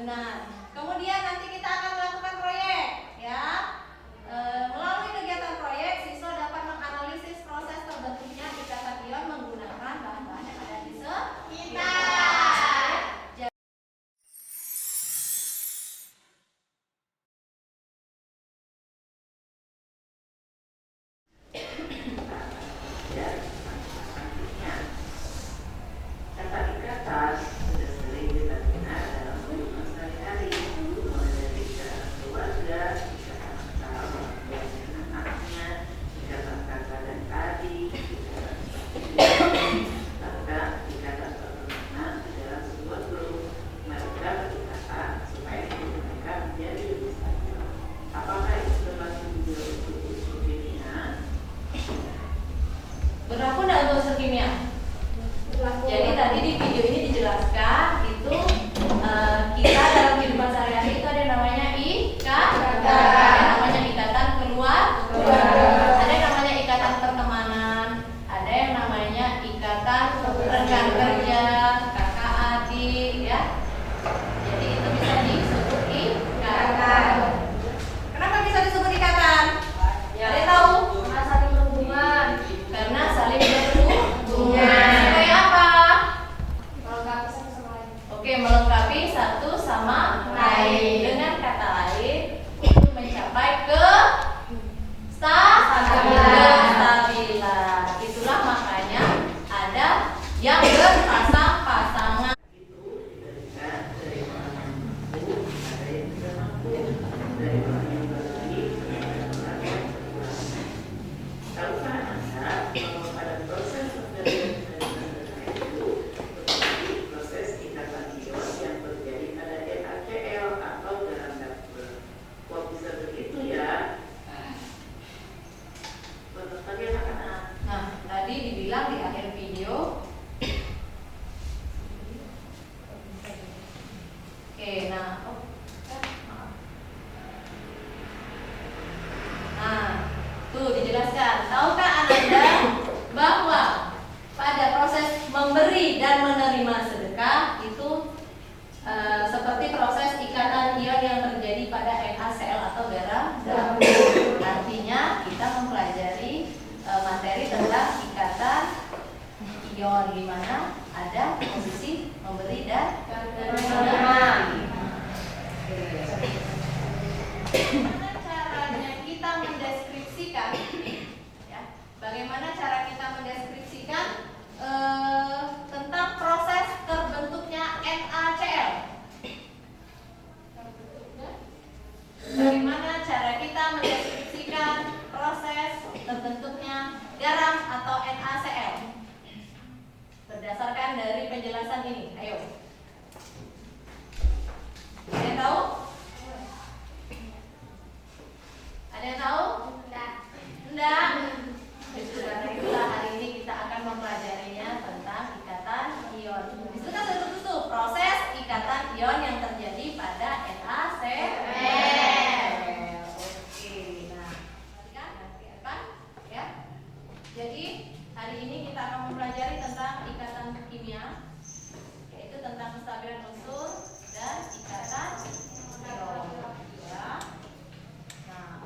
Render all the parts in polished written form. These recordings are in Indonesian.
Benar. Kemudian nanti kita akan melakukan proyek, ya. Melalui kegiatan proyek, siswa dapat menganalisis proses terbentuknya ikatan ion menggunakan bahan-bahan yang ada di sekitar. Berlaku nggak untuk unsur kimia? Jadi tadi di video ini dijelaskan itu kita dalam kehidupan sehari-hari itu ada yang namanya ikatan, ada yang namanya ikatan keluarga, ada yang namanya ikatan pertemanan, ada yang namanya ikatan rekan kerja, kakak adik, ya. Jadi itu bisa disebut ikatan. Kenapa bisa disebut ikatan? Ada yang tahu? Karena saling berhubungan. Karena saling berhubungan. Supaya apa? Melengkapi satu sama lain. Oke, melengkapi satu sama lain. Dengan kata lain, untuk mencapai kestabilan. Itulah makanya ada yang berpasang-pasangan. Nah, tadi dibilang di akhir video. Oke, maaf. Nah, tuh dijelaskan. Tahukah Ananda bahwa pada proses memberi dan menerima sedekah itu seperti proses ikatan ion yang terjadi pada NaCl atau garam. Artinya kita mempelajari materi tentang ikatan ion, di mana ada posisi memberi dan menerima. Bagaimana caranya kita mendeskripsikan? Ya, bagaimana cara kita mendeskripsikan tentang proses terbentuknya NaCl? Bagaimana cara kita mendeskripsikan proses terbentuknya garam atau NaCl? Berdasarkan dari penjelasan ini, ayo. Ada yang tahu? Ada yang tahu? Enggak. Karena itulah hari ini kita akan mempelajarinya tentang ikatan ion. Itu kan satu proses ikatan ion yang terjadi pada NaCl. Oke, nah, perhatikan, ya. Jadi hari ini kita akan mempelajari tentang ikatan kimia, yaitu tentang kestabilan unsur dan ikatan ion. Ya. Nah,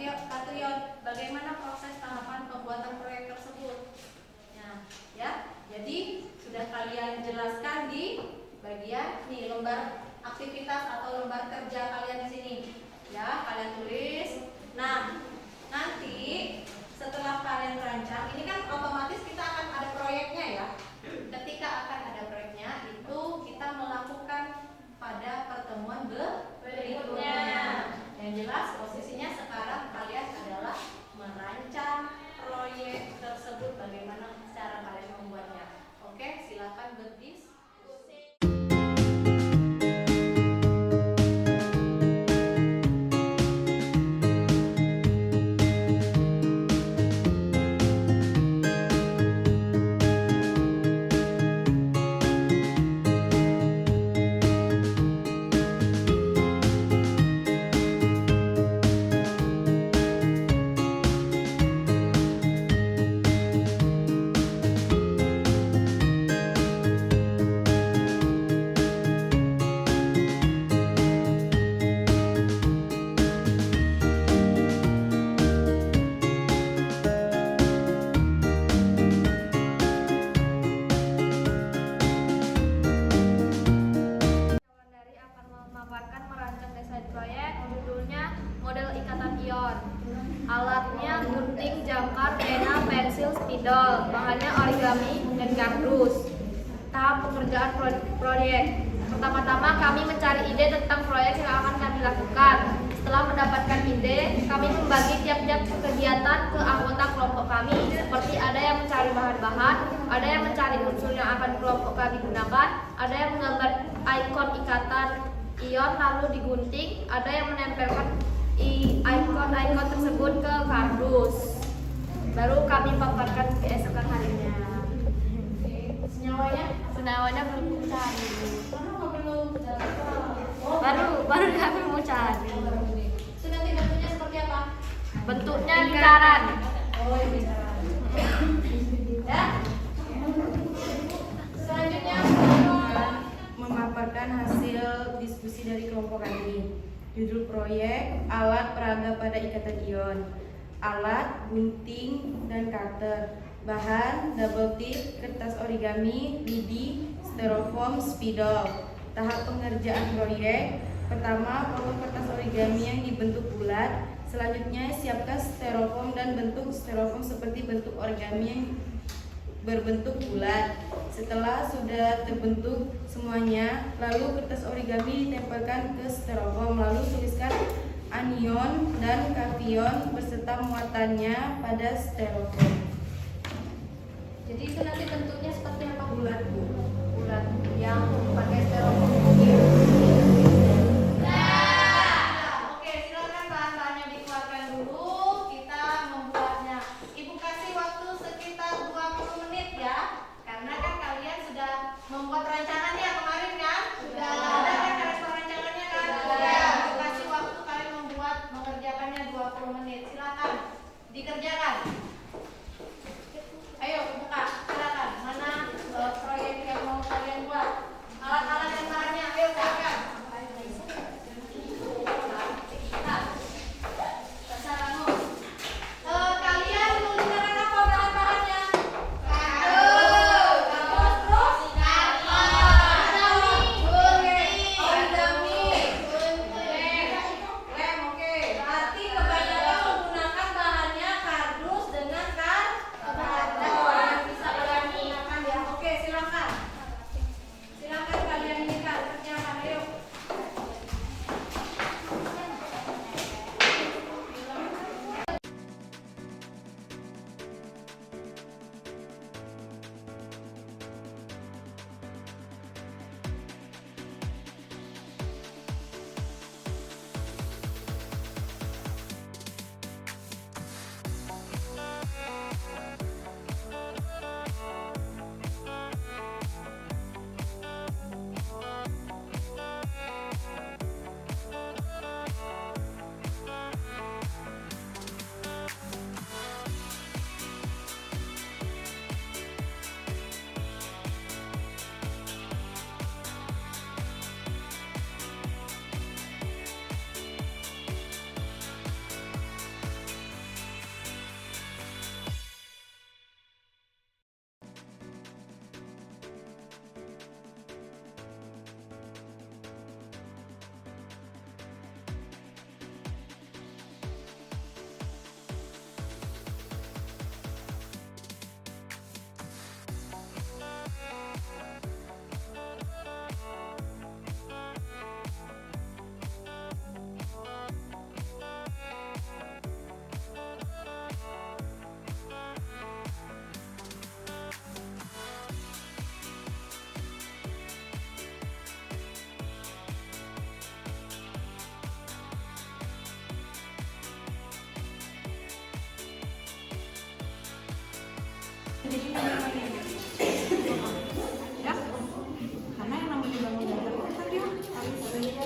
kartu ion. Bagaimana proses tahapan pembuatan proyek tersebut? Nah, ya. Jadi sudah kalian jelaskan di bagian nih lembar aktivitas atau lembar kerja kalian di sini. Ya, kalian tulis. Nah, nanti setelah kalian rancang, ini kan otomatis kita akan ada proyeknya ya. Ketika akan ada proyeknya, itu kita melakukan pada pertemuan berikutnya. Yang jelas posisinya sekarang kalian adalah merancang proyek tersebut, bagaimana cara kalian membuatnya. Oke, silakan berdiskusi. Dari akan memaparkan merancang desain proyek, judulnya model ikatan ion. Alatnya gunting, jangkar, pena, pensil, spidol. Bahannya origami dan kardus. Tahap pekerjaan proyek. Pertama-tama kami mencari ide tentang proyek yang akan kami lakukan. Setelah mendapatkan ide, kami membagi tiap-tiap kegiatan ke anggota kelompok kami. Seperti ada yang mencari bahan-bahan, ada yang mencari unsur yang akan kelompok kami gunakan, ada yang menggambar ikon ikatan ion lalu digunting, ada yang menempelkan ikon-ikon tersebut ke kardus. Baru kami paparkan keesokan harinya. Senyawanya belum cari. Baru kami mau cari. Nanti bentuknya seperti apa? Bentuknya lingkaran. Oh, lingkaran. Ya. Selanjutnya memaparkan hasil diskusi dari kelompok kami. Judul proyek alat peraga pada ikatan ion, alat, gunting, dan cutter. Bahan double tip, kertas origami, lidi, styrofoam, spidol. Tahap pengerjaan proyek. Pertama, potong kertas origami yang dibentuk bulat. Selanjutnya, siapkan styrofoam dan bentuk styrofoam seperti bentuk origami yang berbentuk bulat. Setelah sudah terbentuk semuanya, lalu kertas origami ditempelkan ke styrofoam, lalu tuliskan anion dan kation beserta muatannya pada styrofoam. jadi itu nanti bentuknya seperti apa? Bulat, Bu. Bulat yang pakai styrofoam. Oke, silakan bahan-bahannya dikeluarkan dulu. Kita membuatnya. Ibu kasih waktu sekitar 20 menit ya. Karena kan kalian sudah membuat rancangannya kemarin kan? Sudah. Ada kan respon rancangannya kan? Sudah. Ibu kasih waktu kalian mengerjakannya 20 menit. Silakan dikerjakan. Ayo buka, silakan. Mana proyek yang mau kalian buat? Alat-alat dan bahannya, ayo silakan. Nah, terserah kamu. Kalian menggunakan apa bahan-bahannya? Kardus, terus origami, lem, oke. Berarti kebanyakan menggunakan bahannya kardus Ya, karena yang namanya bangun dasar itu kan dia harus sudah.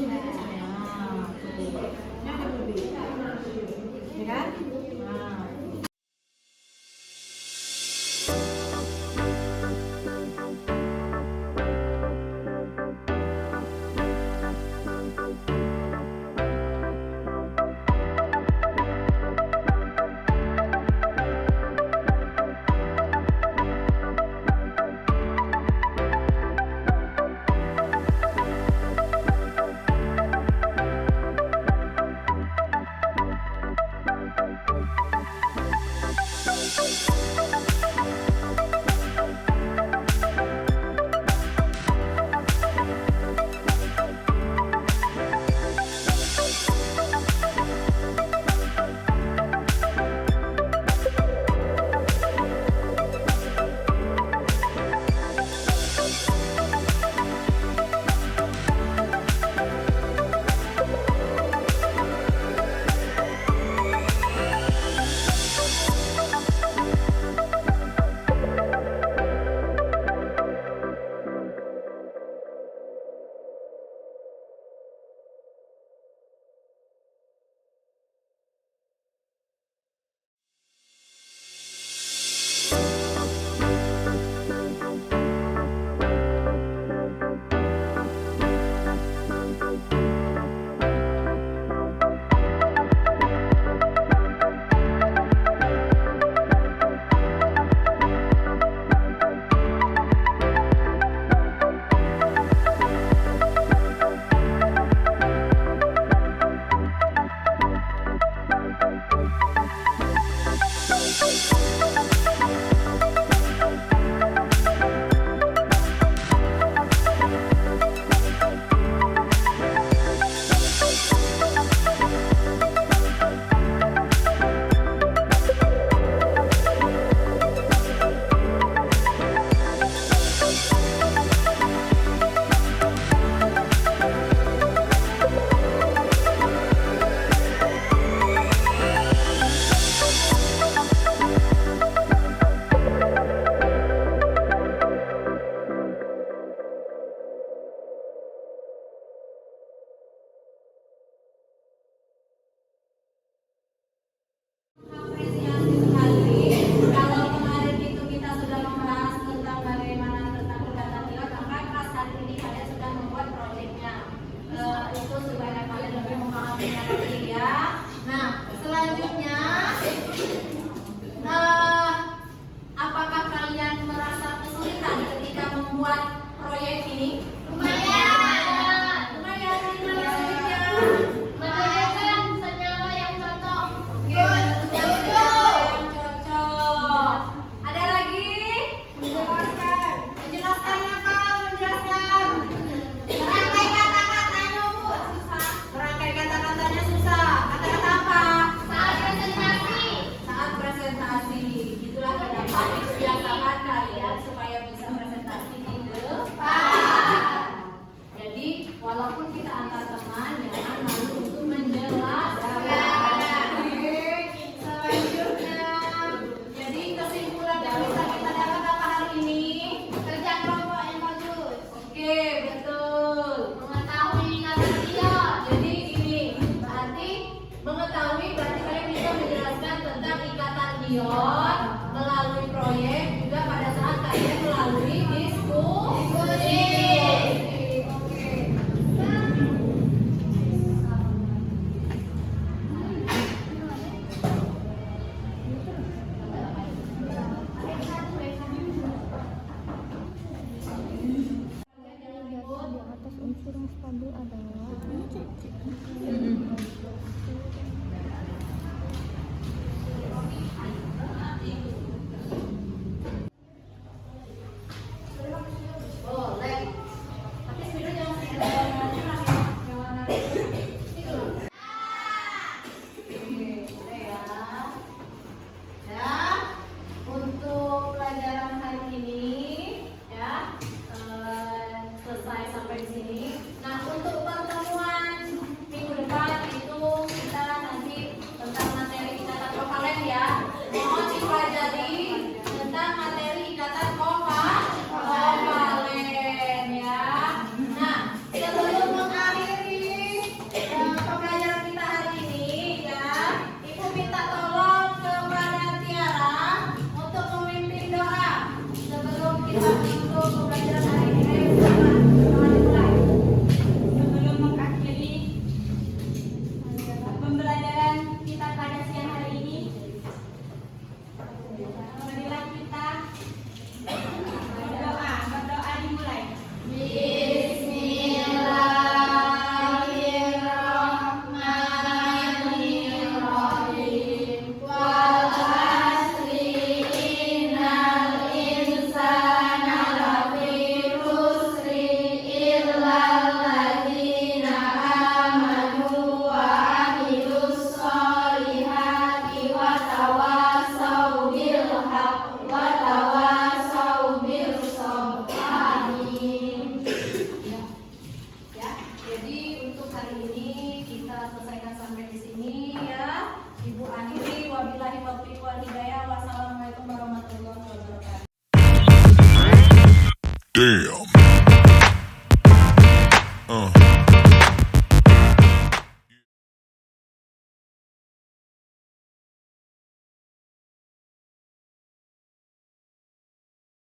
Nah, tuh. Yang lebih, ya kan? Nah. Apresiasi sekali. Kalau kemarin itu kita sudah membahas tentang bagaimana tentang ikatan ion, maka pas hari ini kalian sudah membuat proyeknya. Itu supaya kalian lebih memahaminya lagi ya. Nah, selanjutnya, apakah kalian merasa kesulitan ketika membuat proyek ini? Lumayan. Lumayan, gimana sulitnya? Ada lagi? Menjelaskan apa? Menjelaskan. Merangkai kata-katanya, Bu. Susah. Merangkai kata-katanya susah. Kata-kata apa? Saat presentasi. Saat presentasi. Itulah kenapa biasakan kalian supaya bisa presentasi di depan. Jadi walaupun kita antar teman, jangan malu untuk menjelaskan. Selanjutnya, jadi kesimpulan yang bisa kita dapat apa hari ini? Kerja kelompok yang bagus. Oke, betul. Mengetahui ikatan ion. Jadi ini berarti mengetahui berarti kalian bisa menjelaskan tentang ikatan ion melalui proyek juga pada saat kalian melalui diskusi. Di atas unsur yang stabil adalah